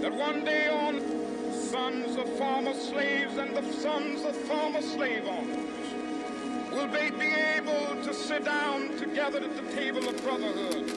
that one day on sons of former slaves and the sons of former slave owners will they be able to sit down together at the table of brotherhood.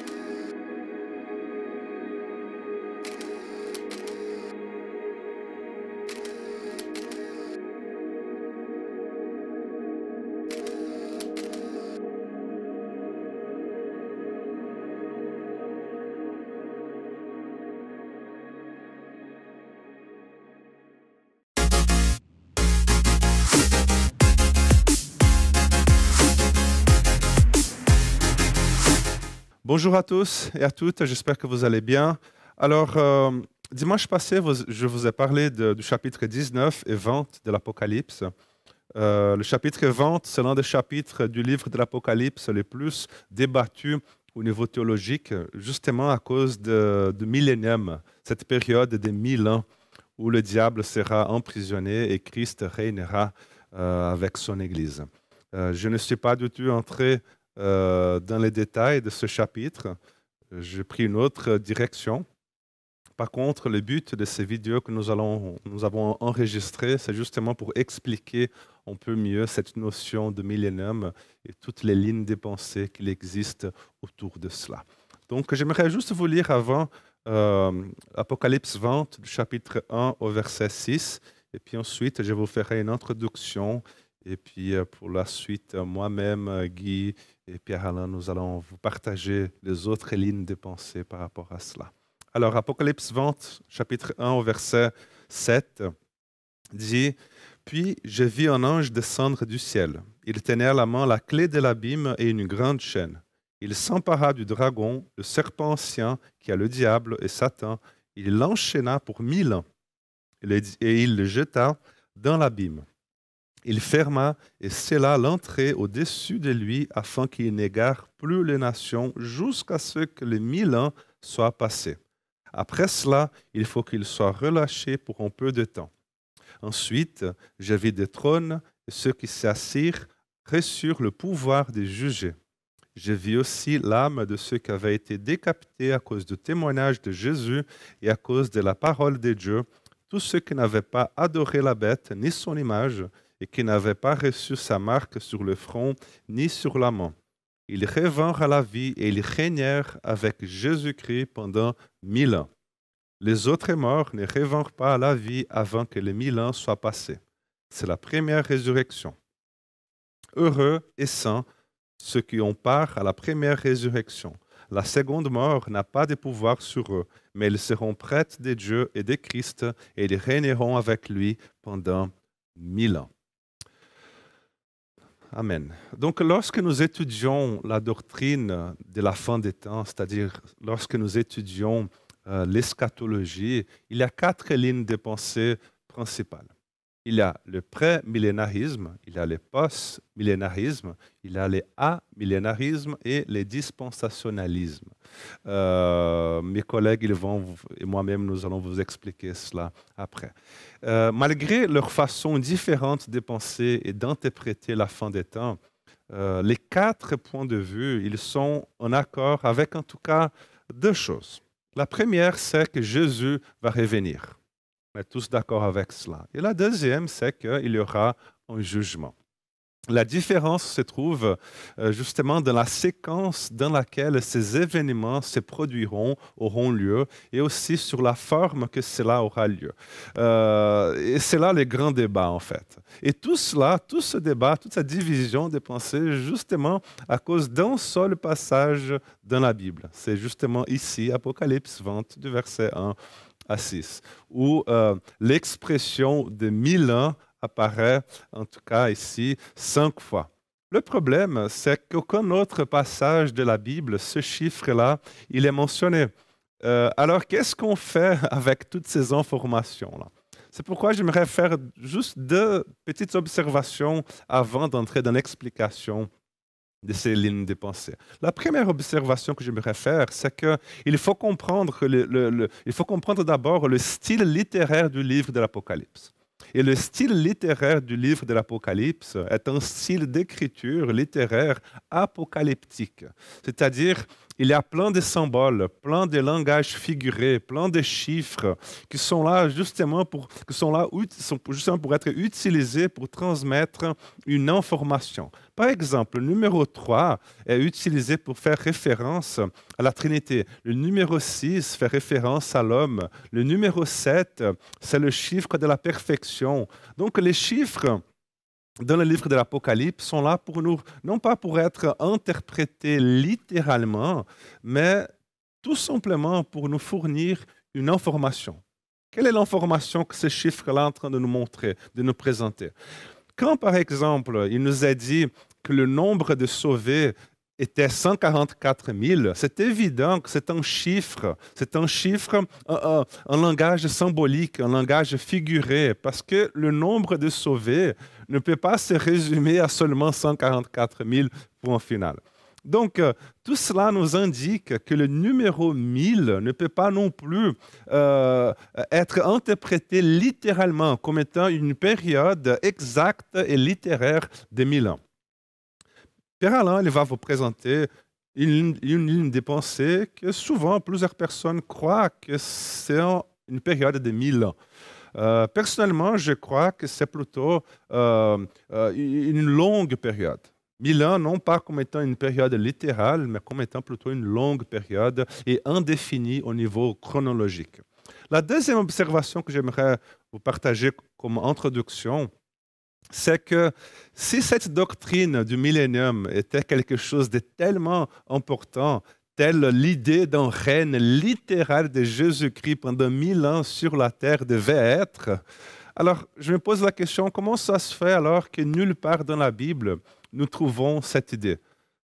Bonjour à tous et à toutes, j'espère que vous allez bien. Alors, dimanche passé, je vous ai parlé du chapitre 19 et 20 de l'Apocalypse. Le chapitre 20, c'est l'un des chapitres du livre de l'Apocalypse les plus débattus au niveau théologique, justement à cause du millénium, cette période des 1000 ans où le diable sera emprisonné et Christ régnera avec son Église. Je ne suis pas du tout entré dans les détails de ce chapitre. J'ai pris une autre direction. Par contre, le but de ces vidéos que nous avons enregistrées, c'est justement pour expliquer un peu mieux cette notion de millénium et toutes les lignes de pensée qu'il existe autour de cela. Donc, j'aimerais juste vous lire avant Apocalypse 20, du chapitre 1 au verset 6, et puis ensuite, je vous ferai une introduction. Et puis, pour la suite, moi-même, Guy et Pierre-Alain, nous allons vous partager les autres lignes de pensée par rapport à cela. Alors, Apocalypse 20, chapitre 1 au verset 7, dit « Puis je vis un ange descendre du ciel. Il tenait à la main la clé de l'abîme et une grande chaîne. Il s'empara du dragon, le serpent ancien, qui a le diable et Satan. Il l'enchaîna pour 1000 ans et il le jeta dans l'abîme. Il ferma et scella l'entrée au-dessus de lui afin qu'il n'égare plus les nations jusqu'à ce que les 1000 ans soient passés. Après cela, il faut qu'il soit relâché pour un peu de temps. Ensuite, je vis des trônes et ceux qui s'y assirent reçurent le pouvoir de juger. Je vis aussi l'âme de ceux qui avaient été décapités à cause du témoignage de Jésus et à cause de la parole de Dieu, tous ceux qui n'avaient pas adoré la bête ni son image, et qui n'avaient pas reçu sa marque sur le front ni sur la main. Ils revinrent à la vie et ils régnèrent avec Jésus-Christ pendant 1000 ans. Les autres morts ne revinrent pas à la vie avant que les 1000 ans soient passés. C'est la première résurrection. Heureux et saints ceux qui ont part à la première résurrection. La seconde mort n'a pas de pouvoir sur eux, mais ils seront près de Dieu et de Christ et ils régneront avec lui pendant 1000 ans. Amen. Donc, lorsque nous étudions la doctrine de la fin des temps, c'est-à-dire lorsque nous étudions l'eschatologie, il y a 4 lignes de pensée principales. Il y a le pré-millénarisme, il y a le post-millénarisme, il y a le amillénarisme et le dispensationalisme. Mes collègues et moi-même, nous allons vous expliquer cela après. Malgré leur façon différente de penser et d'interpréter la fin des temps, les 4 points de vue, ils sont en accord avec en tout cas 2 choses. La première, c'est que Jésus va revenir. On est tous d'accord avec cela. Et la deuxième, c'est qu'il y aura un jugement. La différence se trouve justement dans la séquence dans laquelle ces événements se produiront, auront lieu, et aussi sur la forme que cela aura lieu. Et c'est là le grand débat, en fait. Et tout cela, tout ce débat, toute cette division des pensées, justement à cause d'un seul passage dans la Bible. C'est justement ici, Apocalypse 20, du verset 1 à 6, où l'expression de 1000 ans apparaît, en tout cas ici, 5 fois. Le problème, c'est qu'aucun autre passage de la Bible, ce chiffre-là, il est mentionné. Alors, qu'est-ce qu'on fait avec toutes ces informations-là? C'est pourquoi j'aimerais faire juste 2 petites observations avant d'entrer dans l'explication de ces lignes de pensée. La première observation que j'aimerais faire, c'est qu'il faut comprendre, il faut comprendre d'abord le style littéraire du livre de l'Apocalypse. Et le style littéraire du livre de l'Apocalypse est un style d'écriture littéraire apocalyptique. C'est-à-dire, il y a plein de symboles, plein de langages figurés, plein de chiffres qui sont là justement pour être utilisés pour transmettre une information. Par exemple, le numéro 3 est utilisé pour faire référence à la Trinité. Le numéro 6 fait référence à l'homme. Le numéro 7, c'est le chiffre de la perfection. Donc les chiffres dans le livre de l'Apocalypse sont là pour nous, non pas pour être interprétés littéralement, mais tout simplement pour nous fournir une information. Quelle est l'information que ces chiffres-là sont en train de nous montrer, de nous présenter? Quand, par exemple, il nous est dit que le nombre de sauvés était 144 000, c'est évident que c'est un chiffre, un langage symbolique, un langage figuré, parce que le nombre de sauvés ne peut pas se résumer à seulement 144 000 point final. Donc, tout cela nous indique que le numéro 1000 ne peut pas non plus être interprété littéralement comme étant une période exacte et littéraire de 1000 ans. Père Alain, il va vous présenter une ligne de pensée que souvent plusieurs personnes croient que c'est une période de 1000 ans. Personnellement, je crois que c'est plutôt une longue période. 1000 ans, non pas comme étant une période littérale, mais comme étant plutôt une longue période et indéfinie au niveau chronologique. La deuxième observation que j'aimerais vous partager comme introduction, c'est que si cette doctrine du millénium était quelque chose de tellement important, telle l'idée d'un règne littéral de Jésus-Christ pendant 1000 ans sur la terre devait être, alors je me pose la question, comment ça se fait alors que nulle part dans la Bible nous trouvons cette idée?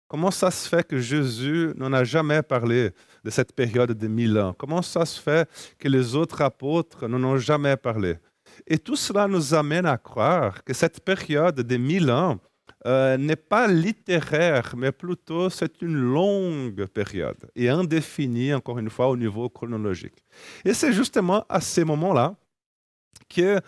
Comment ça se fait que Jésus n'en a jamais parlé de cette période de 1000 ans? Comment ça se fait que les autres apôtres n'en ont jamais parlé? Et tout cela nous amène à croire que cette période de 1000 ans n'est pas littéraire, mais plutôt c'est une longue période et indéfinie, encore une fois, au niveau chronologique. Et c'est justement à ces moments-là que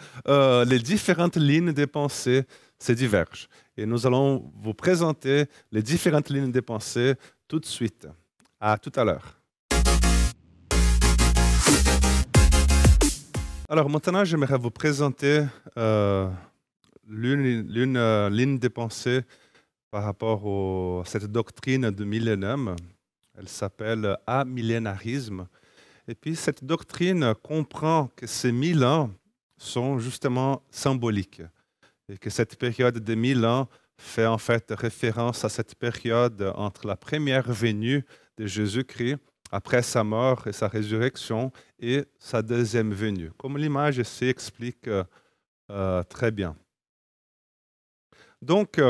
les différentes lignes de pensée se divergent. Et nous allons vous présenter les différentes lignes de pensée tout de suite. À tout à l'heure. Alors maintenant, j'aimerais vous présenter l'une ligne de pensée par rapport à cette doctrine du millénium. Elle s'appelle amillénarisme. Et puis cette doctrine comprend que ces 1000 ans sont justement symboliques et que cette période de 1000 ans fait en fait référence à cette période entre la première venue de Jésus-Christ après sa mort et sa résurrection et sa deuxième venue, comme l'image ici explique très bien. Donc,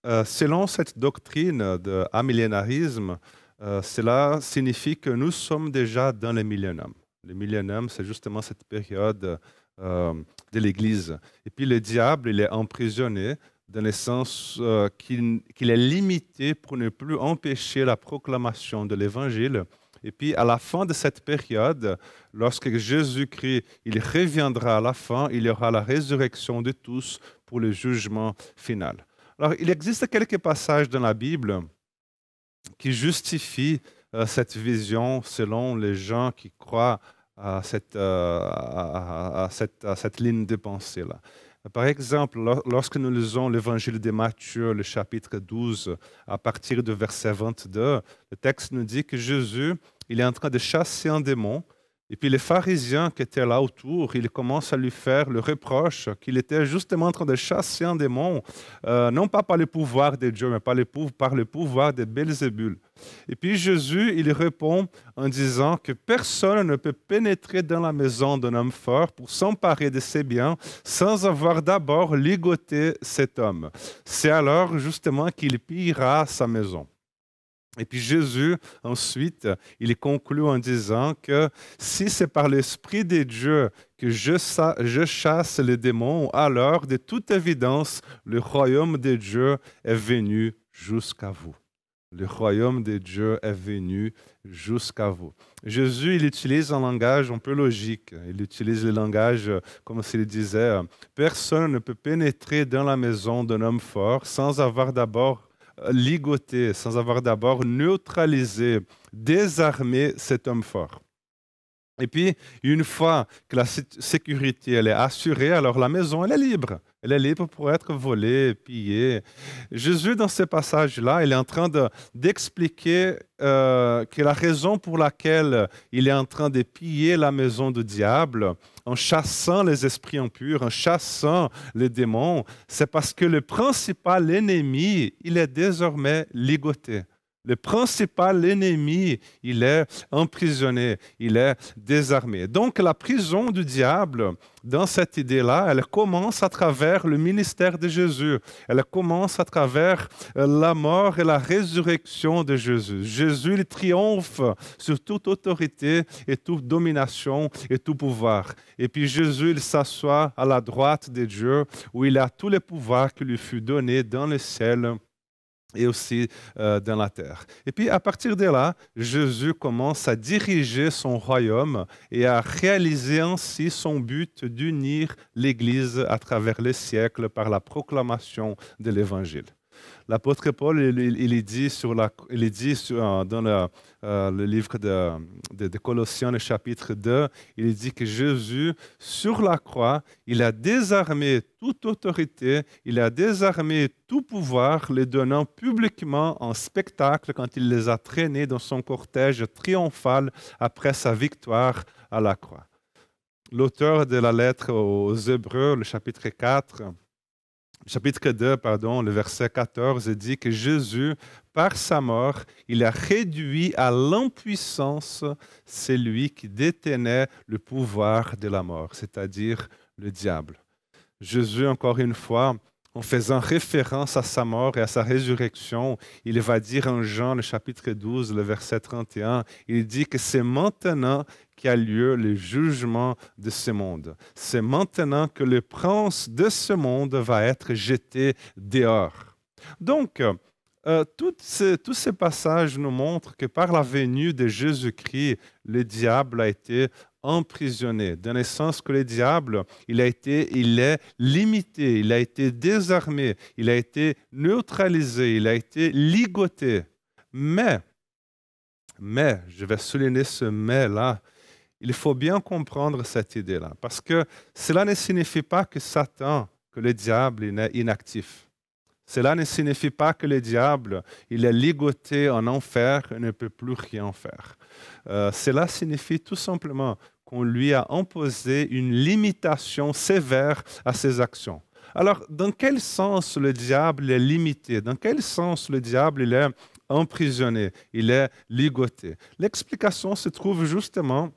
selon cette doctrine de amillénarisme, cela signifie que nous sommes déjà dans le millénium. Le millénium, c'est justement cette période de l'Église. Et puis le diable, il est emprisonné dans le sens qu'il est limité pour ne plus empêcher la proclamation de l'Évangile. Et puis à la fin de cette période, lorsque Jésus-Christ il reviendra à la fin, il y aura la résurrection de tous pour le jugement final. Alors il existe quelques passages dans la Bible qui justifient cette vision selon les gens qui croient à cette ligne de pensée-là. Par exemple, lorsque nous lisons l'évangile de Matthieu, le chapitre 12, à partir du verset 22, le texte nous dit que Jésus il est en train de chasser un démon, et puis les pharisiens qui étaient là autour, ils commencent à lui faire le reproche qu'il était justement en train de chasser un démon, non pas par le pouvoir de Dieu, mais par le pouvoir de Belzébul. Et puis Jésus, il répond en disant que personne ne peut pénétrer dans la maison d'un homme fort pour s'emparer de ses biens sans avoir d'abord ligoté cet homme. C'est alors justement qu'il pillera sa maison. Et puis Jésus, ensuite, il conclut en disant que si c'est par l'Esprit de Dieu que je chasse les démons, alors de toute évidence, le royaume de Dieu est venu jusqu'à vous. Le royaume de Dieu est venu jusqu'à vous. Jésus, il utilise un langage un peu logique. Il utilise le langage, comme s'il disait, personne ne peut pénétrer dans la maison d'un homme fort sans avoir d'abord ligoté, sans avoir d'abord neutralisé, désarmé cet homme fort. Et puis, une fois que la sécurité elle est assurée, alors la maison elle est libre. Elle est libre pour être volée, pillée. Jésus, dans ce passage-là, il est en train d'expliquer que la raison pour laquelle il est en train de piller la maison du diable, en chassant les esprits impurs, en chassant les démons, c'est parce que le principal ennemi, il est désormais ligoté. Le principal ennemi, il est emprisonné, il est désarmé. Donc la prison du diable, dans cette idée-là, elle commence à travers le ministère de Jésus. Elle commence à travers la mort et la résurrection de Jésus. Jésus, il triomphe sur toute autorité et toute domination et tout pouvoir. Et puis Jésus, il s'assoit à la droite de Dieu, où il a tous les pouvoirs qui lui furent donnés dans le ciel et aussi dans la terre. Et puis à partir de là, Jésus commence à diriger son royaume et à réaliser ainsi son but d'unir l'Église à travers les siècles par la proclamation de l'Évangile. L'apôtre Paul, il dit dans le livre de Colossiens, le chapitre 2, il dit que Jésus, sur la croix, il a désarmé toute autorité, il a désarmé tout pouvoir, les donnant publiquement en spectacle quand il les a traînés dans son cortège triomphal après sa victoire à la croix. L'auteur de la lettre aux Hébreux, le chapitre 2, le verset 14, dit que Jésus, par sa mort, il a réduit à l'impuissance celui qui détenait le pouvoir de la mort, c'est-à-dire le diable. Jésus, encore une fois, en faisant référence à sa mort et à sa résurrection, il va dire en Jean, le chapitre 12, le verset 31, il dit que c'est maintenant qu'a lieu le jugement de ce monde. C'est maintenant que le prince de ce monde va être jeté dehors. Donc, tous ces passages nous montrent que par la venue de Jésus-Christ, le diable a été emprisonné, dans le sens que le diable, il est limité, il a été désarmé, il a été neutralisé, il a été ligoté. Mais, je vais souligner ce mais-là, il faut bien comprendre cette idée-là, parce que cela ne signifie pas que Satan, que le diable, il est inactif. Cela ne signifie pas que le diable, il est ligoté en enfer et ne peut plus rien faire. Cela signifie tout simplement qu'on lui a imposé une limitation sévère à ses actions. Alors, dans quel sens le diable est limité? Dans quel sens le diable il est emprisonné? Il est ligoté? L'explication se trouve justement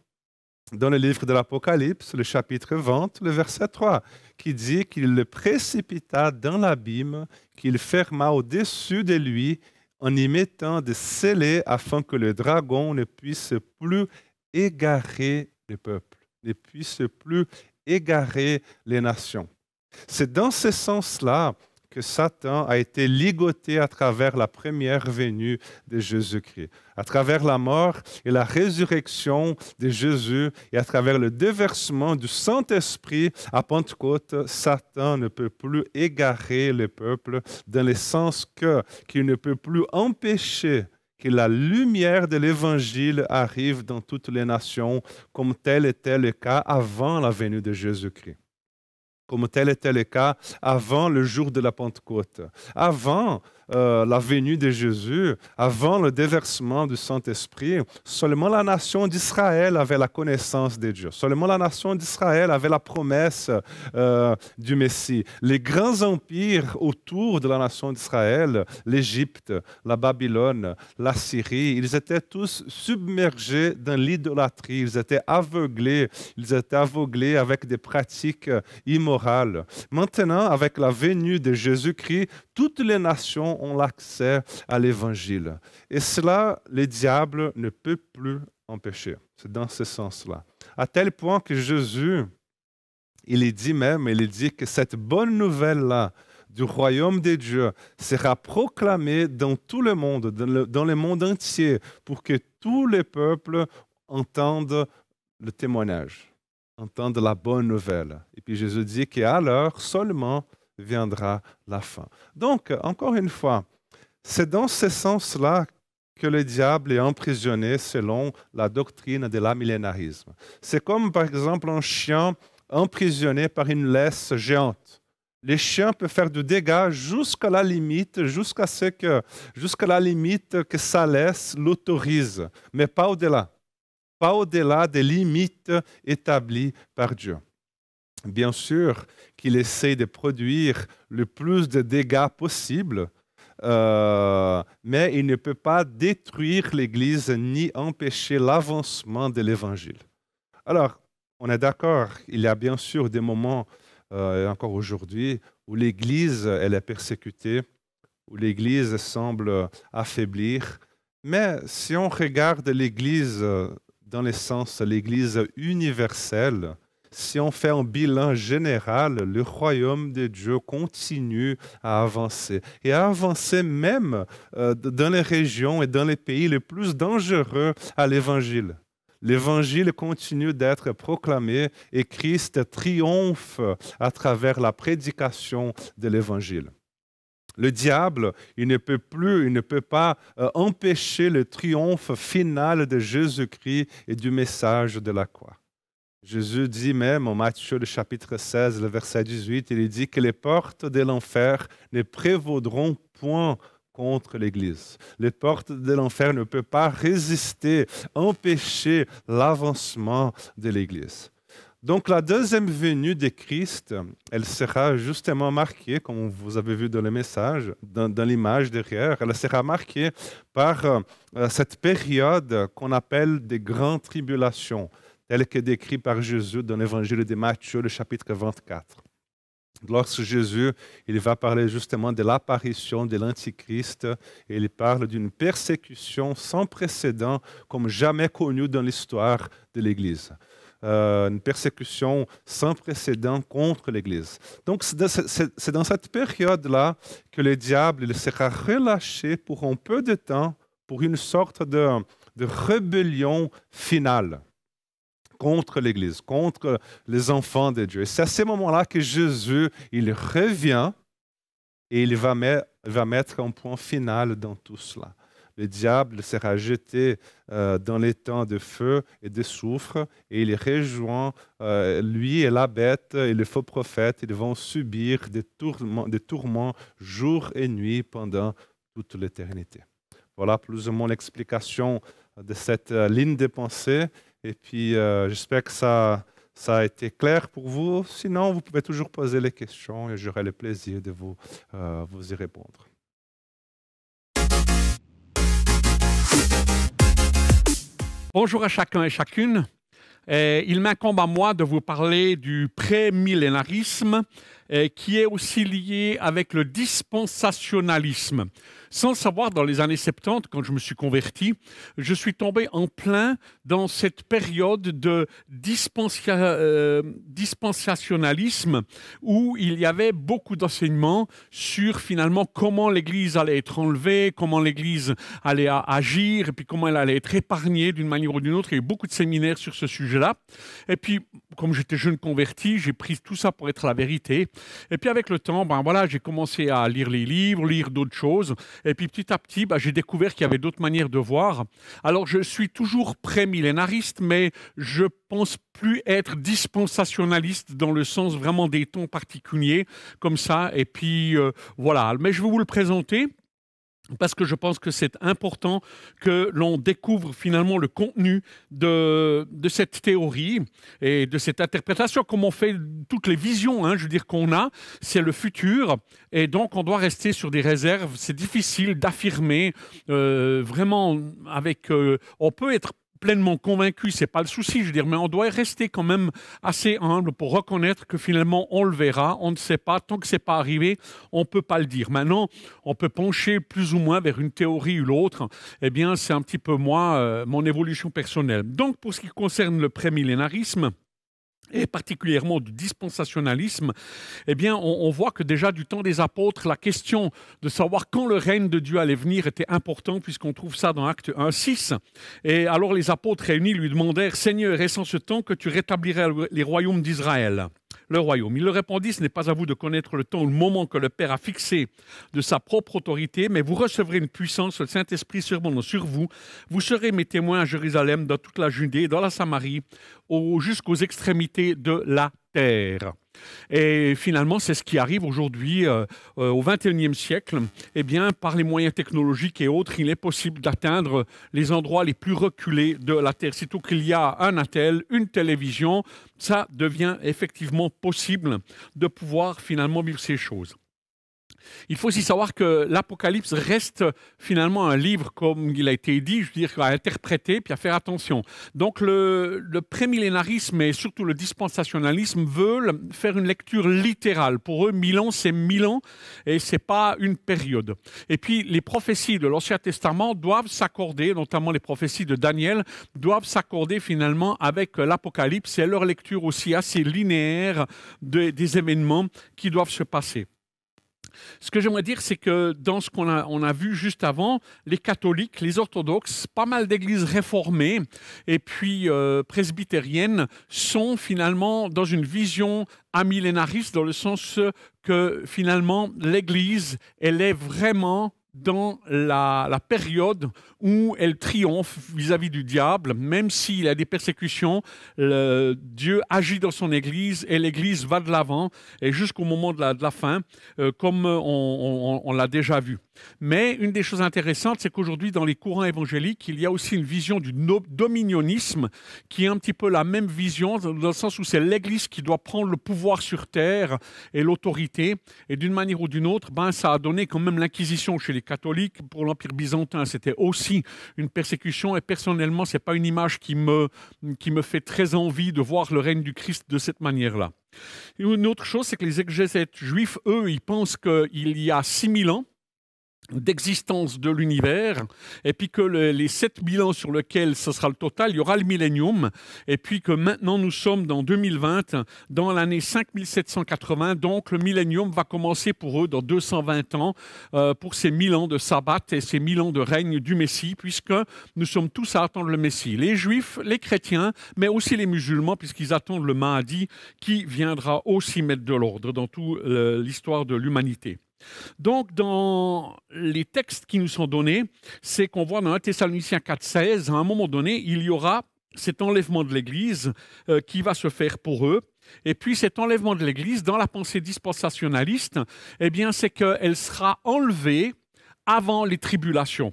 dans le livre de l'Apocalypse, le chapitre 20, le verset 3, qui dit qu'il le précipita dans l'abîme, qu'il ferma au-dessus de lui en y mettant des scellés afin que le dragon ne puisse plus égarer les peuples, ne puisse plus égarer les nations. C'est dans ce sens-là que Satan a été ligoté à travers la première venue de Jésus-Christ, à travers la mort et la résurrection de Jésus et à travers le déversement du Saint-Esprit à Pentecôte. Satan ne peut plus égarer le peuple dans le sens qu'il ne peut plus empêcher que la lumière de l'Évangile arrive dans toutes les nations, comme tel était le cas avant la venue de Jésus-Christ. Comme tel était le cas avant le jour de la Pentecôte, avant la venue de Jésus, avant le déversement du Saint-Esprit, seulement la nation d'Israël avait la connaissance de Dieu. Seulement la nation d'Israël avait la promesse du Messie. Les grands empires autour de la nation d'Israël, l'Égypte, la Babylone, la Syrie, ils étaient tous submergés dans l'idolâtrie. Ils étaient aveuglés avec des pratiques immorales. Maintenant, avec la venue de Jésus-Christ, toutes les nations ont l'accès à l'Évangile. Et cela, le diable ne peut plus empêcher. C'est dans ce sens-là. À tel point que Jésus, il dit que cette bonne nouvelle-là du royaume de Dieu sera proclamée dans tout le monde, dans le monde entier, pour que tous les peuples entendent le témoignage, entendent la bonne nouvelle. Et puis Jésus dit qu'alors seulement viendra la fin. Donc, encore une fois, C'est dans ce sens-là que le diable est emprisonné selon la doctrine de l'amillénarisme. C'est comme par exemple un chien emprisonné par une laisse géante. Les chiens peuvent faire du dégât jusqu'à la limite, jusqu'à la limite que sa laisse l'autorise, mais pas au-delà. Pas au-delà des limites établies par Dieu. Bien sûr qu'il essaie de produire le plus de dégâts possible, mais il ne peut pas détruire l'Église ni empêcher l'avancement de l'Évangile. Alors, on est d'accord, il y a bien sûr des moments, et encore aujourd'hui, où l'Église elle est persécutée, où l'Église semble affaiblir. Mais si on regarde l'Église dans le sens l'Église universelle, si on fait un bilan général, le royaume de Dieu continue à avancer. Et à avancer même dans les régions et dans les pays les plus dangereux à l'Évangile. L'Évangile continue d'être proclamé et Christ triomphe à travers la prédication de l'Évangile. Le diable, il ne peut pas empêcher le triomphe final de Jésus-Christ et du message de la croix. Jésus dit même en Matthieu le chapitre 16, le verset 18, il dit que les portes de l'enfer ne prévaudront point contre l'Église. Les portes de l'enfer ne peuvent pas résister, empêcher l'avancement de l'Église. Donc la deuxième venue de Christ, elle sera justement marquée, comme vous avez vu dans le message, dans l'image derrière, elle sera marquée par cette période qu'on appelle des grandes tribulations, telle que décrite par Jésus dans l'évangile de Matthieu, le chapitre 24. Lorsque Jésus il va parler justement de l'apparition de l'Antichrist, et il parle d'une persécution sans précédent comme jamais connue dans l'histoire de l'Église. Une persécution sans précédent contre l'Église. Donc c'est dans cette période-là que le diable il sera relâché pour un peu de temps, pour une sorte de rébellion finale contre l'Église, contre les enfants de Dieu. Et c'est à ce moment-là que Jésus, il revient et il va mettre un point final dans tout cela. Le diable sera jeté dans les temps de feu et de soufre et il rejoint lui et la bête et le faux prophète. Ils vont subir des tourments jour et nuit pendant toute l'éternité. Voilà plus ou moins l'explication de cette ligne de pensée. Et puis, j'espère que ça a été clair pour vous. Sinon, vous pouvez toujours poser les questions et j'aurai le plaisir de vous y répondre. Bonjour à chacun et chacune. Il m'incombe à moi de vous parler du prémillénarisme qui est aussi lié avec le dispensationalisme. Sans le savoir, dans les années 70, quand je me suis converti, je suis tombé en plein dans cette période de dispensationalisme où il y avait beaucoup d'enseignements sur finalement comment l'Église allait être enlevée, comment l'Église allait agir et puis comment elle allait être épargnée d'une manière ou d'une autre. Il y a eu beaucoup de séminaires sur ce sujet-là. Et puis, comme j'étais jeune converti, j'ai pris tout ça pour être la vérité. Et puis avec le temps, j'ai commencé à lire les livres, lire d'autres choses. Et puis petit à petit, j'ai découvert qu'il y avait d'autres manières de voir. Alors je suis toujours prémillénariste, mais je pense plus être dispensationaliste dans le sens vraiment des tons particuliers, comme ça. Et puis voilà, mais je vais vous le présenter. Parce que je pense que c'est important que l'on découvre finalement le contenu de cette théorie et de cette interprétation, comme on fait toutes les visions, qu'on a, c'est le futur, et donc on doit rester sur des réserves. C'est difficile d'affirmer vraiment avec... on peut être pleinement convaincu, c'est pas le souci, mais on doit rester quand même assez humble pour reconnaître que finalement on le verra, on ne sait pas, tant que c'est pas arrivé, on peut pas le dire. Maintenant, on peut pencher plus ou moins vers une théorie ou l'autre, eh bien c'est un petit peu moi, mon évolution personnelle. Donc pour ce qui concerne le prémillénarisme, et particulièrement du dispensationalisme, eh bien, on voit que déjà du temps des apôtres, la question de savoir quand le règne de Dieu allait venir était importante, puisqu'on trouve ça dans Actes 1:6. Et alors les apôtres réunis lui demandèrent « Seigneur, est-ce en ce temps que tu rétablirais les royaumes d'Israël ?» le royaume. Il leur répondit, ce n'est pas à vous de connaître le temps ou le moment que le Père a fixé de sa propre autorité, mais vous recevrez une puissance, le Saint-Esprit survenant sur vous. Vous serez mes témoins à Jérusalem, dans toute la Judée, dans la Samarie, jusqu'aux extrémités de la terre. Et finalement, c'est ce qui arrive aujourd'hui au XXIe siècle. Eh bien, par les moyens technologiques et autres, il est possible d'atteindre les endroits les plus reculés de la Terre. Sitôt qu'il y a un attel, une télévision, ça devient effectivement possible de pouvoir finalement vivre ces choses. Il faut aussi savoir que l'Apocalypse reste finalement un livre, comme il a été dit, je veux dire, à interpréter puis à faire attention. Donc le prémillénarisme et surtout le dispensationalisme veulent faire une lecture littérale. Pour eux, 1000 ans, c'est 1000 ans et ce n'est pas une période. Et puis les prophéties de l'Ancien Testament doivent s'accorder, notamment les prophéties de Daniel, doivent s'accorder finalement avec l'Apocalypse et leur lecture aussi assez linéaire des événements qui doivent se passer. Ce que j'aimerais dire, c'est que dans ce qu'on a vu juste avant, les catholiques, les orthodoxes, pas mal d'églises réformées et puis presbytériennes sont finalement dans une vision amillénariste dans le sens que finalement l'Église, elle est vraiment dans la période où elle triomphe vis-à-vis du diable, même s'il y a des persécutions, Dieu agit dans son Église et l'Église va de l'avant et jusqu'au moment de la fin, comme on l'a déjà vu. Mais une des choses intéressantes, c'est qu'aujourd'hui, dans les courants évangéliques, il y a aussi une vision du dominionisme qui est un petit peu la même vision, dans le sens où c'est l'Église qui doit prendre le pouvoir sur terre et l'autorité. Et d'une manière ou d'une autre, ça a donné quand même l'Inquisition chez les catholiques. Pour l'Empire byzantin, c'était aussi une persécution. Et personnellement, ce n'est pas une image qui me fait très envie de voir le règne du Christ de cette manière-là. Et une autre chose, c'est que les exégètes juifs, eux, ils pensent qu'il y a 6000 ans d'existence de l'univers, et puis que les 7000 ans sur lesquels ce sera le total, il y aura le millénium, et puis que maintenant nous sommes dans 2020, dans l'année 5780, donc le millénium va commencer pour eux dans 220 ans, pour ces 1000 ans de sabbat et ces 1000 ans de règne du Messie, puisque nous sommes tous à attendre le Messie. Les Juifs, les chrétiens, mais aussi les musulmans, puisqu'ils attendent le Mahdi, qui viendra aussi mettre de l'ordre dans toute l'histoire de l'humanité. Donc, dans les textes qui nous sont donnés, c'est qu'on voit dans 1 Thessaloniciens 4,16, à un moment donné, il y aura cet enlèvement de l'Église qui va se faire pour eux. Et puis, cet enlèvement de l'Église, dans la pensée dispensationaliste, eh bien, c'est qu'elle sera enlevée avant les tribulations.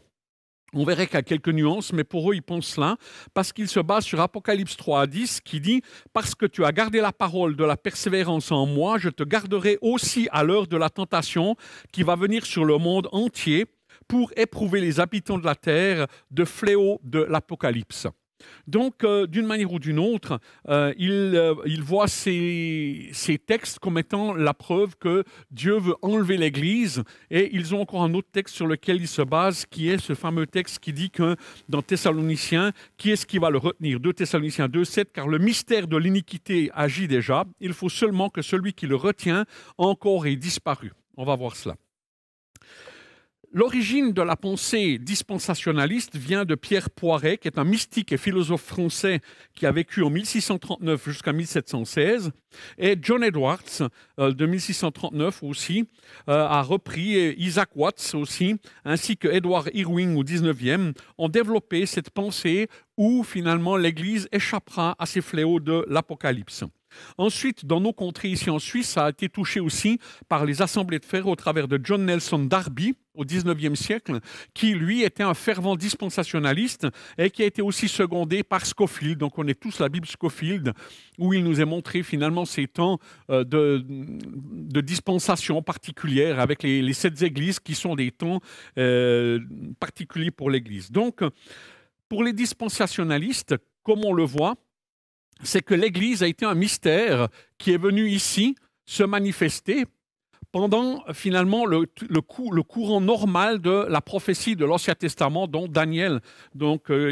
On verrait qu'il y a quelques nuances, mais pour eux, ils pensent cela, parce qu'ils se basent sur Apocalypse 3,10, qui dit « Parce que tu as gardé la parole de la persévérance en moi, je te garderai aussi à l'heure de la tentation qui va venir sur le monde entier pour éprouver les habitants de la terre de fléau de l'Apocalypse. » Donc, d'une manière ou d'une autre, ils voient ces textes comme étant la preuve que Dieu veut enlever l'Église. Et ils ont encore un autre texte sur lequel ils se basent, qui est ce fameux texte qui dit que dans Thessaloniciens, qui est-ce qui va le retenir? 2 Thessaloniciens 2,7, car le mystère de l'iniquité agit déjà. Il faut seulement que celui qui le retient encore ait disparu. On va voir cela. L'origine de la pensée dispensationaliste vient de Pierre Poiret, qui est un mystique et philosophe français qui a vécu en 1639 jusqu'à 1716. Et John Edwards, de 1639 aussi, a repris, et Isaac Watts aussi, ainsi que Edward Irving au 19e, ont développé cette pensée où finalement l'Église échappera à ces fléaux de l'Apocalypse. Ensuite, dans nos contrées ici en Suisse, ça a été touché aussi par les assemblées de fer au travers de John Nelson Darby au 19e siècle, qui lui était un fervent dispensationaliste et qui a été aussi secondé par Scofield. Donc on est tous la Bible Scofield, où il nous est montré finalement ces temps de dispensation particulière avec les 7 églises qui sont des temps particuliers pour l'Église. Donc, pour les dispensationalistes, comme on le voit, c'est que l'Église a été un mystère qui est venu ici se manifester pendant finalement le courant normal de la prophétie de l'Ancien Testament, dont Daniel,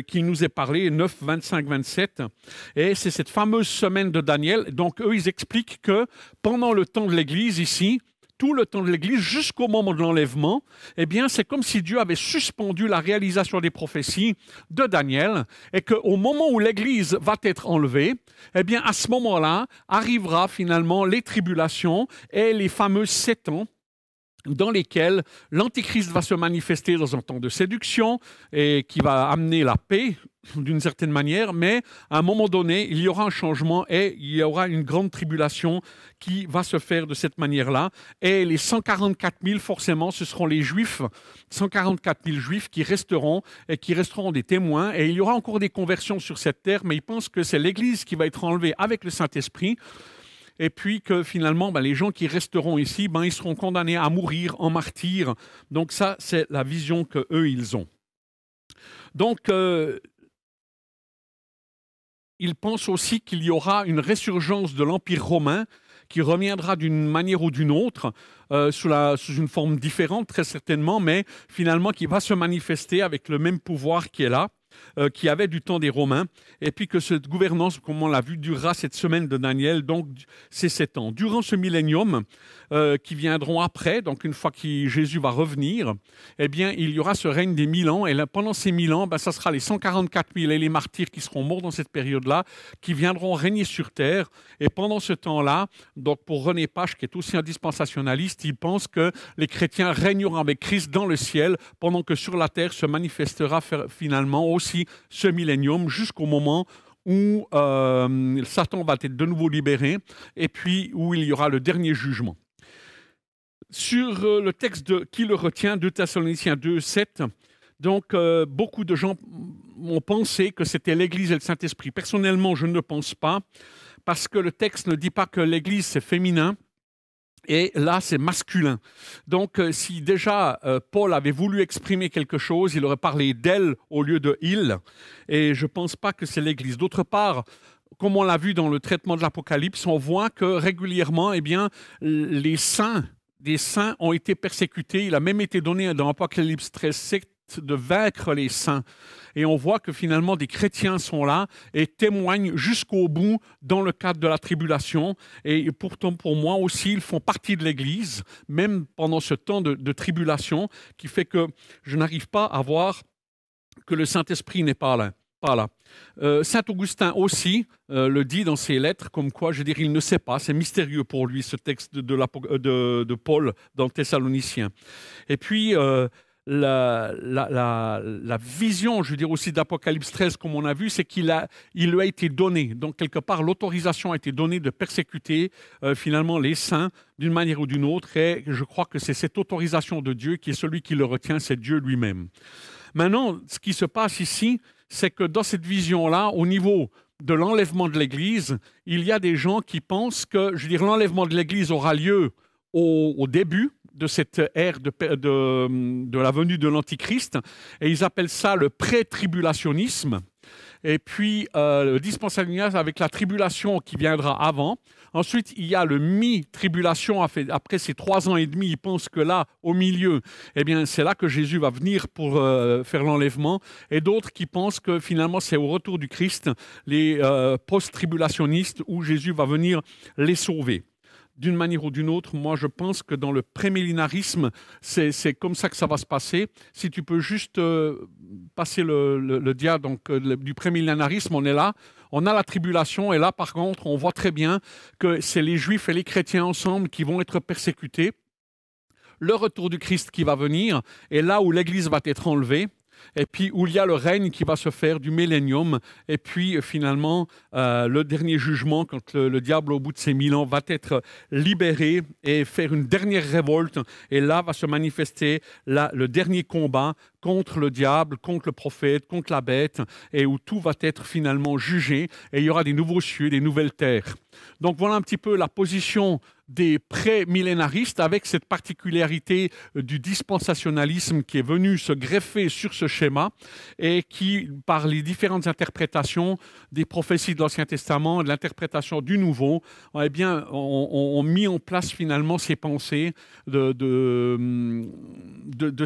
qui nous est parlé, 9, 25, 27. Et c'est cette fameuse semaine de Daniel. Donc eux, ils expliquent que pendant le temps de l'Église ici, tout le temps de l'Église, jusqu'au moment de l'enlèvement, eh bien, c'est comme si Dieu avait suspendu la réalisation des prophéties de Daniel et qu'au moment où l'Église va être enlevée, eh bien, à ce moment-là, arrivera finalement les tribulations et les fameux 7 ans dans lesquels l'Antichrist va se manifester dans un temps de séduction et qui va amener la paix d'une certaine manière, mais à un moment donné, il y aura un changement et il y aura une grande tribulation qui va se faire de cette manière-là. Et les 144 000, forcément, ce seront les Juifs, 144 000 Juifs qui resteront et qui resteront des témoins. Et il y aura encore des conversions sur cette terre, mais ils pensent que c'est l'Église qui va être enlevée avec le Saint-Esprit. Et puis que finalement, les gens qui resteront ici, ils seront condamnés à mourir en martyrs. Donc ça, c'est la vision qu'eux, ils ont. Donc, ils pensent aussi qu'il y aura une résurgence de l'Empire romain qui reviendra d'une manière ou d'une autre, sous une forme différente très certainement, mais finalement qui va se manifester avec le même pouvoir qui est là, qui avait du temps des Romains, et puis que cette gouvernance, comme on l'a vu, durera cette semaine de Daniel, donc c'est 7 ans. Durant ce millénium qui viendront après, donc une fois que Jésus va revenir, eh bien, il y aura ce règne des 1000 ans, et là, pendant ces 1000 ans, ça sera les 144 000 et les martyrs qui seront morts dans cette période-là, qui viendront régner sur terre, et pendant ce temps-là, donc pour René Pache, qui est aussi un dispensationaliste, il pense que les chrétiens régneront avec Christ dans le ciel, pendant que sur la terre se manifestera finalement aussi ce millénium jusqu'au moment où Satan va être de nouveau libéré et puis où il y aura le dernier jugement. Sur le texte qui le retient, 2 Thessaloniciens 2, 7, donc beaucoup de gens ont pensé que c'était l'Église et le Saint-Esprit. Personnellement, je ne le pense pas, parce que le texte ne dit pas que l'Église c'est féminin, et là, c'est masculin. Donc, si déjà Paul avait voulu exprimer quelque chose, il aurait parlé d'elle au lieu de il. Et je ne pense pas que c'est l'Église. D'autre part, comme on l'a vu dans le traitement de l'Apocalypse, on voit que régulièrement, eh bien, les saints, des saints ont été persécutés. Il a même été donné dans Apocalypse 13, de vaincre les saints. Et on voit que finalement des chrétiens sont là et témoignent jusqu'au bout dans le cadre de la tribulation. Et pourtant, pour moi aussi, ils font partie de l'Église, même pendant ce temps de tribulation, qui fait que je n'arrive pas à voir que le Saint-Esprit n'est pas là. Saint Augustin aussi le dit dans ses lettres, comme quoi, je dirais, il ne sait pas, c'est mystérieux pour lui, ce texte de Paul dans Thessaloniciens. Et puis, la vision, je veux dire aussi d'Apocalypse 13, comme on a vu, c'est qu'il lui a été donné. Donc, quelque part, l'autorisation a été donnée de persécuter finalement les saints d'une manière ou d'une autre. Et je crois que c'est cette autorisation de Dieu qui est celui qui le retient, c'est Dieu lui-même. Maintenant, ce qui se passe ici, c'est que dans cette vision-là, au niveau de l'enlèvement de l'Église, il y a des gens qui pensent que, je veux dire, l'enlèvement de l'Église aura lieu au début de cette ère de la venue de l'Antichrist, et ils appellent ça le pré-tribulationnisme. Et puis, le dispensationnisme avec la tribulation qui viendra avant. Ensuite, il y a le mi-tribulation. Après ces 3 ans et demi, ils pensent que là, au milieu, eh bien, c'est là que Jésus va venir pour faire l'enlèvement. Et d'autres qui pensent que finalement, c'est au retour du Christ, les post-tribulationnistes, où Jésus va venir les sauver. D'une manière ou d'une autre, moi, je pense que dans le prémillénarisme, c'est comme ça que ça va se passer. Si tu peux juste passer le dia du prémillénarisme, on est là, on a la tribulation, et là, par contre, on voit très bien que c'est les Juifs et les chrétiens ensemble qui vont être persécutés. Le retour du Christ qui va venir, et là où l'Église va être enlevée, et puis où il y a le règne qui va se faire du millénium, et puis finalement le dernier jugement, quand le diable au bout de ces 1000 ans va être libéré et faire une dernière révolte, et là va se manifester le dernier combat contre le diable, contre le prophète, contre la bête, et où tout va être finalement jugé, et il y aura des nouveaux cieux, des nouvelles terres. Donc voilà un petit peu la position des pré-millénaristes, avec cette particularité du dispensationalisme qui est venu se greffer sur ce schéma et qui, par les différentes interprétations des prophéties de l'Ancien Testament, de l'interprétation du Nouveau, eh bien, ont mis en place finalement ces pensées de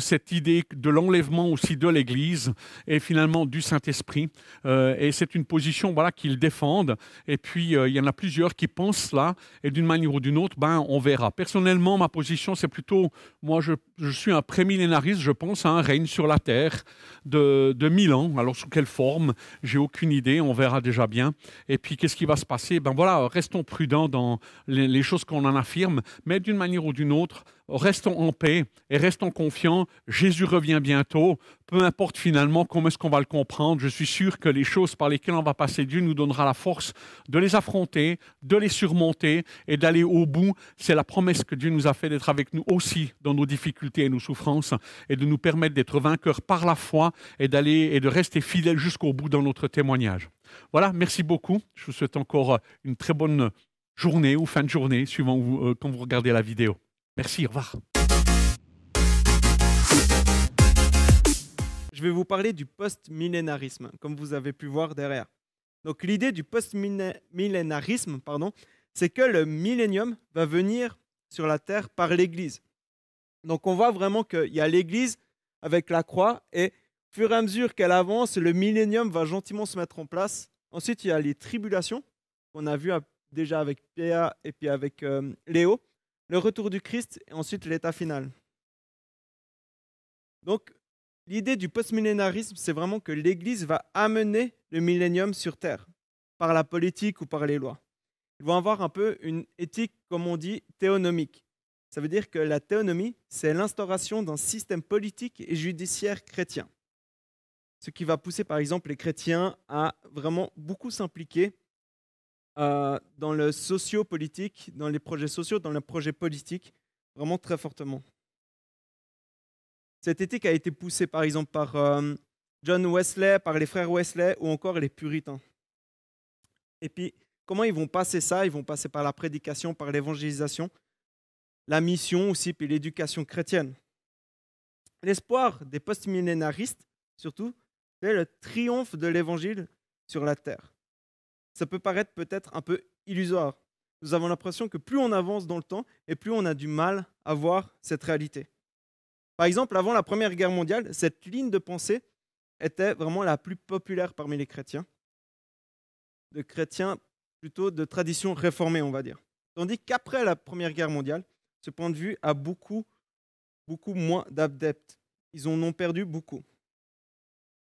cette idée de l'enlèvement aussi de l'Église et finalement du Saint-Esprit. Et c'est une position, voilà, qu'ils défendent. Et puis, il y en a plusieurs qui pensent cela, et d'une manière ou d'une autre, ben, on verra. Personnellement, ma position, c'est plutôt, moi, je suis un prémillénariste, je pense à un règne sur la terre de 1000 ans. Alors, sous quelle forme? J'ai aucune idée, on verra déjà bien. Et puis, qu'est-ce qui va se passer? Ben voilà, restons prudents dans les choses qu'on en affirme, mais d'une manière ou d'une autre, restons en paix et restons confiants. Jésus revient bientôt. Peu importe finalement comment est-ce qu'on va le comprendre, je suis sûr que les choses par lesquelles on va passer, Dieu nous donnera la force de les affronter, de les surmonter et d'aller au bout. C'est la promesse que Dieu nous a fait d'être avec nous aussi dans nos difficultés et nos souffrances et de nous permettre d'être vainqueurs par la foi et d'aller et de rester fidèles jusqu'au bout dans notre témoignage. Voilà, merci beaucoup. Je vous souhaite encore une très bonne journée ou fin de journée, suivant quand vous regardez la vidéo. Merci, au revoir. Je vais vous parler du post-millénarisme, comme vous avez pu voir derrière. Donc l'idée du post-millénarisme, c'est que le millénium va venir sur la terre par l'Église. Donc on voit vraiment qu'il y a l'Église avec la croix et au fur et à mesure qu'elle avance, le millénium va gentiment se mettre en place. Ensuite, il y a les tribulations qu'on a vues déjà avec Péa et puis avec Léo, le retour du Christ et ensuite l'état final. Donc l'idée du post-millénarisme, c'est vraiment que l'Église va amener le millénium sur terre, par la politique ou par les lois. Ils vont avoir un peu une éthique, comme on dit, théonomique. Ça veut dire que la théonomie, c'est l'instauration d'un système politique et judiciaire chrétien. Ce qui va pousser, par exemple, les chrétiens à vraiment beaucoup s'impliquer dans le socio-politique, dans les projets sociaux, dans les projets politiques, vraiment très fortement. Cette éthique a été poussée par exemple par John Wesley, par les frères Wesley ou encore les puritains. Et puis, comment ils vont passer ça? Ils vont passer par la prédication, par l'évangélisation, la mission aussi, puis l'éducation chrétienne. L'espoir des post-millénaristes, surtout, c'est le triomphe de l'évangile sur la terre. Ça peut paraître peut-être un peu illusoire. Nous avons l'impression que plus on avance dans le temps et plus on a du mal à voir cette réalité. Par exemple, avant la Première Guerre mondiale, cette ligne de pensée était vraiment la plus populaire parmi les chrétiens. De chrétiens plutôt de tradition réformée, on va dire. Tandis qu'après la Première Guerre mondiale, ce point de vue a beaucoup moins d'adeptes. Ils en ont perdu beaucoup.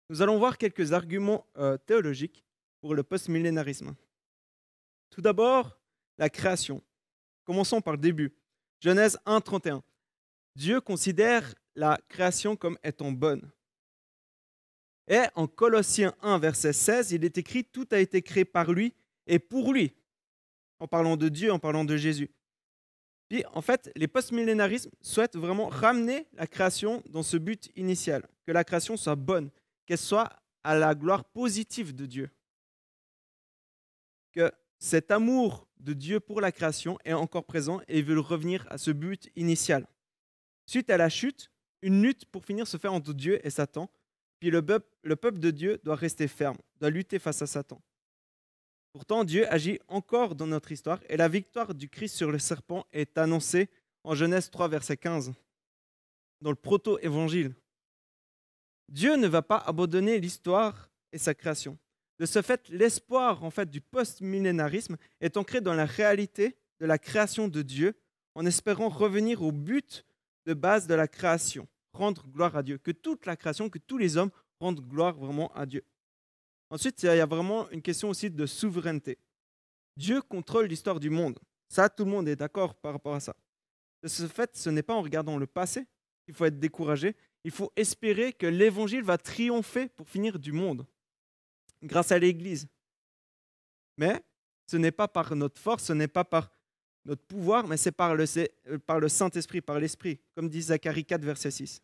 Nous allons voir quelques arguments théologiques pour le post-millénarisme. Tout d'abord, la création. Commençons par le début. Genèse 1, 31. Dieu considère la création comme étant bonne. Et en Colossiens 1, verset 16, il est écrit « Tout a été créé par lui et pour lui », en parlant de Dieu, en parlant de Jésus. Puis, en fait, les post-millénarismes souhaitent vraiment ramener la création dans ce but initial, que la création soit bonne, qu'elle soit à la gloire positive de Dieu. Que cet amour de Dieu pour la création est encore présent et ils veulent revenir à ce but initial. Suite à la chute, une lutte pour finir se fait entre Dieu et Satan. Puis le peuple de Dieu doit rester ferme, doit lutter face à Satan. Pourtant, Dieu agit encore dans notre histoire et la victoire du Christ sur le serpent est annoncée en Genèse 3, verset 15, dans le proto-évangile. Dieu ne va pas abandonner l'histoire et sa création. De ce fait, l'espoir du post-millénarisme est ancré dans la réalité de la création de Dieu en espérant revenir au but de base de la création, rendre gloire à Dieu, que toute la création, que tous les hommes rendent gloire vraiment à Dieu. Ensuite, il y a vraiment une question aussi de souveraineté. Dieu contrôle l'histoire du monde. Ça, tout le monde est d'accord par rapport à ça. De ce fait, ce n'est pas en regardant le passé qu'il faut être découragé. Il faut espérer que l'évangile va triompher pour finir du monde, grâce à l'Église. Mais ce n'est pas par notre force, ce n'est pas par notre pouvoir, mais c'est par le Saint-Esprit, par l'Esprit, comme dit Zacharie 4, verset 6.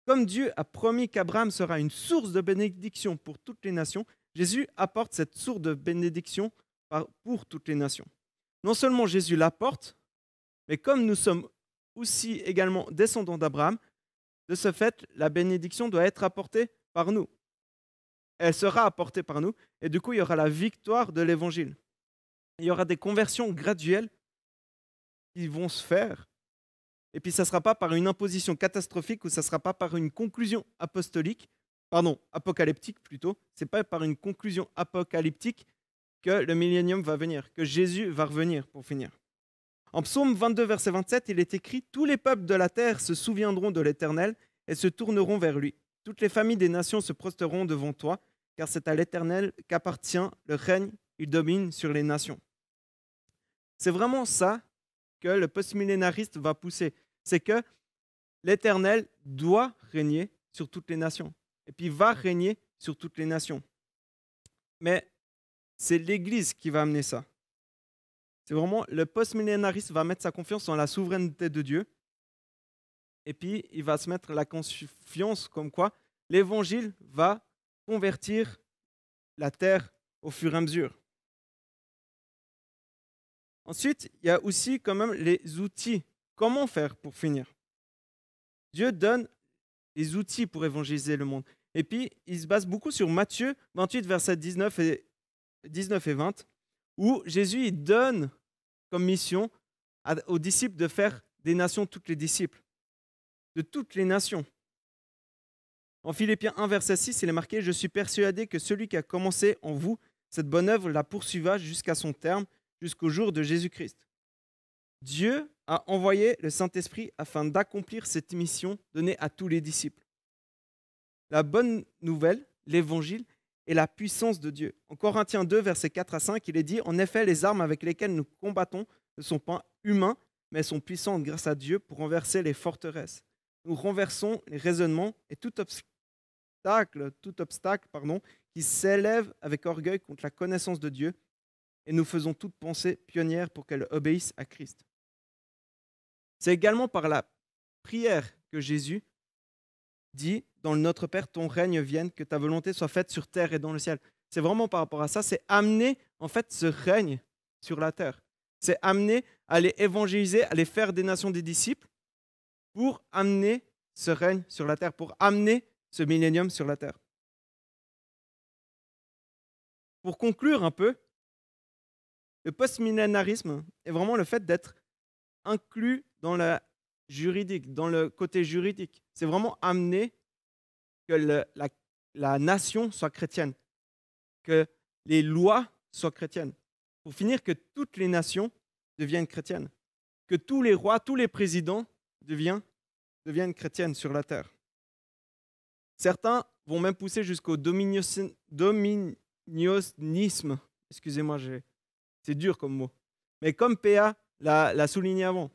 Comme Dieu a promis qu'Abraham sera une source de bénédiction pour toutes les nations, Jésus apporte cette source de bénédiction pour toutes les nations. Non seulement Jésus l'apporte, mais comme nous sommes aussi également descendants d'Abraham, de ce fait, la bénédiction doit être apportée par nous. Elle sera apportée par nous, et du coup, il y aura la victoire de l'Évangile. Il y aura des conversions graduelles qui vont se faire. Et puis, ça ne sera pas par une imposition catastrophique ou ça ne sera pas par une conclusion apocalyptique plutôt. Ce n'est pas par une conclusion apocalyptique que le millénium va venir, que Jésus va revenir pour finir. En Psaume 22, verset 27, il est écrit « Tous les peuples de la terre se souviendront de l'Éternel et se tourneront vers lui. Toutes les familles des nations se prosteront devant toi, car c'est à l'Éternel qu'appartient le règne, il domine sur les nations. » C'est vraiment ça que le postmillénariste va pousser. C'est que l'Éternel doit régner sur toutes les nations. Et puis va régner sur toutes les nations. Mais c'est l'Église qui va amener ça. C'est vraiment le postmillénariste va mettre sa confiance dans la souveraineté de Dieu. Et puis il va se mettre la confiance comme quoi l'Évangile va convertir la terre au fur et à mesure. Ensuite, il y a aussi quand même les outils. Comment faire pour finir? Dieu donne les outils pour évangéliser le monde. Et puis, il se base beaucoup sur Matthieu 28, versets 19 et 20, où Jésus il donne comme mission aux disciples de faire des nations toutes les disciples, de toutes les nations. En Philippiens 1, verset 6, il est marqué « Je suis persuadé que celui qui a commencé en vous cette bonne œuvre la poursuivra jusqu'à son terme, jusqu'au jour de Jésus-Christ. » Dieu a envoyé le Saint-Esprit afin d'accomplir cette mission donnée à tous les disciples. La bonne nouvelle, l'évangile, est la puissance de Dieu. En Corinthiens 2, versets 4 à 5, il est dit « En effet, les armes avec lesquelles nous combattons ne sont pas humains, mais sont puissantes grâce à Dieu pour renverser les forteresses. Nous renversons les raisonnements et tout obstacle qui s'élève avec orgueil contre la connaissance de Dieu, et nous faisons toute pensée pionnière pour qu'elle obéisse à Christ. » C'est également par la prière que Jésus dit dans le Notre Père, ton règne vienne, que ta volonté soit faite sur terre et dans le ciel. C'est vraiment par rapport à ça, c'est amener en fait ce règne sur la terre. C'est amener à les évangéliser, à les faire des nations des disciples pour amener ce règne sur la terre, pour amener ce millénium sur la terre. Pour conclure un peu, le postmillénarisme est vraiment le fait d'être inclus dans la juridique, dans le côté juridique. C'est vraiment amener que la nation soit chrétienne, que les lois soient chrétiennes. Pour finir, que toutes les nations deviennent chrétiennes, que tous les rois, tous les présidents deviennent chrétiennes sur la terre. Certains vont même pousser jusqu'au dominionisme. Excusez-moi, c'est dur comme mot. Mais comme PA l'a souligné avant,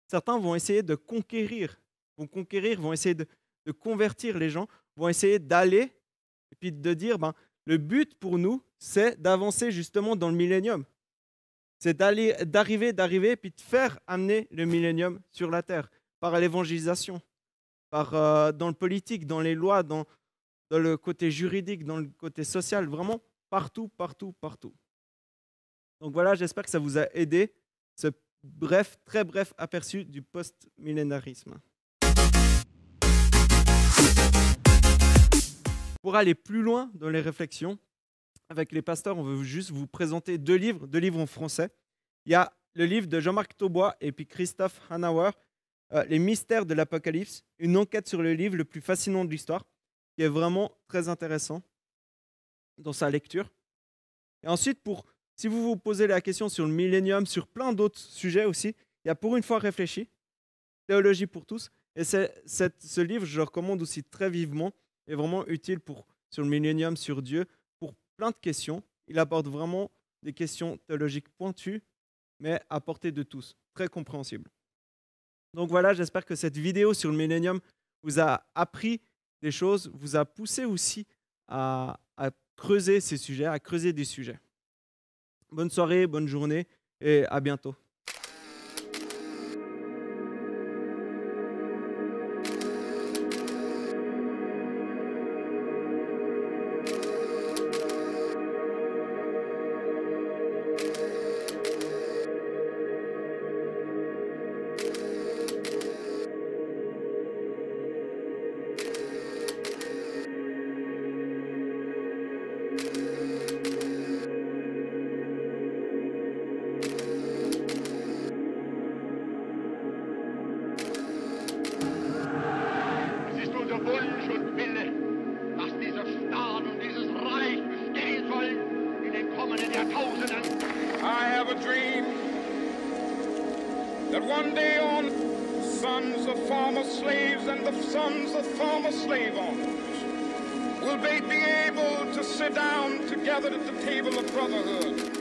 certains vont essayer de conquérir, vont essayer de convertir les gens, vont essayer d'aller et puis de dire, le but pour nous, c'est d'avancer justement dans le millénium. C'est d'arriver et puis de faire amener le millénium sur la terre par l'évangélisation, dans le politique, dans les lois, dans le côté juridique, dans le côté social, vraiment partout. Donc voilà, j'espère que ça vous a aidé, ce très bref aperçu du post-millénarisme. Pour aller plus loin dans les réflexions, avec les pasteurs, on veut juste vous présenter deux livres en français. Il y a le livre de Jean-Marc Taubois et puis Christophe Hanauer, Les mystères de l'Apocalypse, une enquête sur le livre le plus fascinant de l'histoire, qui est vraiment très intéressant dans sa lecture. Et ensuite, si vous vous posez la question sur le millénium, sur plein d'autres sujets aussi, il y a Pour une fois réfléchi, Théologie pour tous. Et ce livre, je le recommande aussi très vivement, est vraiment utile sur le millénium, sur Dieu, pour plein de questions. Il aborde vraiment des questions théologiques pointues, mais à portée de tous, très compréhensibles. Donc voilà, j'espère que cette vidéo sur le millénium vous a appris des choses, vous a poussé aussi à creuser ces sujets, à creuser des sujets. Bonne soirée, bonne journée et à bientôt. Wunsch und Wille, dass dieser Staat und dieses Reich bestehen sollen in den kommenden Jahrtausenden. I have a dream that one day on, sons of former slaves and the sons of former slave owners will they be able to sit down together at the table of brotherhood.